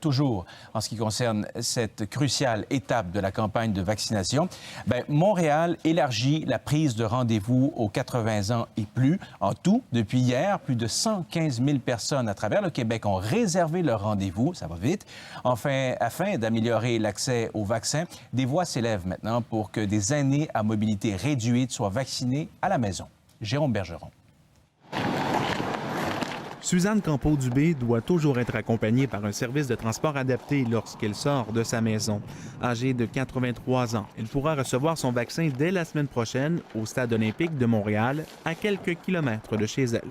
toujours en ce qui concerne cette cruciale étape de la campagne de vaccination. Bien, Montréal élargit la prise de rendez-vous aux 80 ans et plus. En tout, depuis hier, plus de 115 000 personnes à travers le Québec ont réservé leur rendez-vous. Ça va vite. Enfin, afin d'améliorer l'accès aux vaccins, des voix s'élèvent maintenant pour que des aînés à mobilité réduite soient vaccinés à la maison. Jérôme Bergeron. Suzanne Campeau-Dubé doit toujours être accompagnée par un service de transport adapté lorsqu'elle sort de sa maison. Âgée de 83 ans, elle pourra recevoir son vaccin dès la semaine prochaine au Stade olympique de Montréal, à quelques kilomètres de chez elle.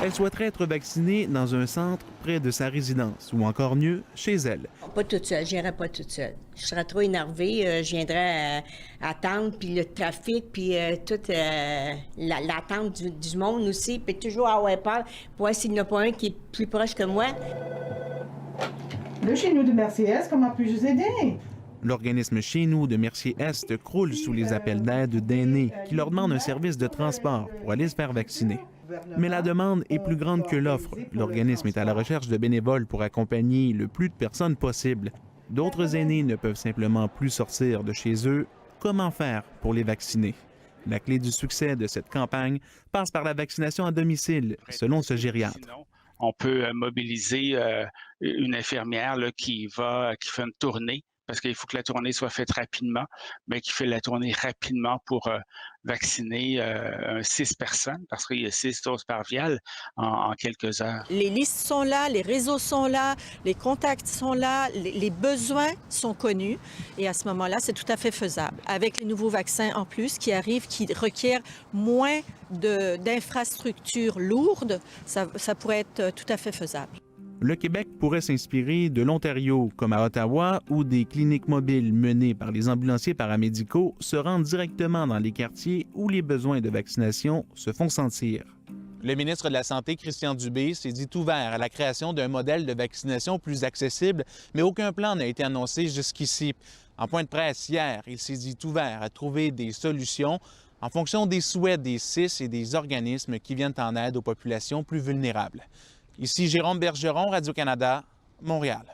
Elle souhaiterait être vaccinée dans un centre près de sa résidence ou encore mieux, chez elle. Pas toute seule, je n'irais pas toute seule. Je serais trop énervée, je viendrais attendre, puis le trafic, puis toute l'attente du monde aussi, puis toujours avoir peur pour voir s'il n'y en a pas un qui est plus proche que moi. Le Chez nous de Mercier-Est, comment puis-je vous aider? L'organisme Chez nous de Mercier-Est croule sous les appels d'aide d'aînés qui leur demandent un service de transport pour aller se faire vacciner. Mais la demande est plus grande que l'offre. L'organisme est à la recherche de bénévoles pour accompagner le plus de personnes possible. D'autres aînés ne peuvent simplement plus sortir de chez eux. Comment faire pour les vacciner? La clé du succès de cette campagne passe par la vaccination à domicile, selon ce gériatre. On peut mobiliser une infirmière là, qui fait une tournée, parce qu'il faut que la tournée soit faite rapidement, mais qui fait la tournée rapidement pour vacciner 6 personnes, parce qu'il y a 6 doses par vial en quelques heures. Les listes sont là, les réseaux sont là, les contacts sont là, les besoins sont connus. Et à ce moment-là, c'est tout à fait faisable. Avec les nouveaux vaccins en plus qui arrivent, qui requièrent moins d'infrastructures lourdes, ça pourrait être tout à fait faisable. Le Québec pourrait s'inspirer de l'Ontario, comme à Ottawa, où des cliniques mobiles menées par les ambulanciers paramédicaux se rendent directement dans les quartiers où les besoins de vaccination se font sentir. Le ministre de la Santé, Christian Dubé, s'est dit ouvert à la création d'un modèle de vaccination plus accessible, mais aucun plan n'a été annoncé jusqu'ici. En point de presse hier, il s'est dit ouvert à trouver des solutions en fonction des souhaits des CIS et des organismes qui viennent en aide aux populations plus vulnérables. Ici Jérôme Bergeron, Radio-Canada, Montréal.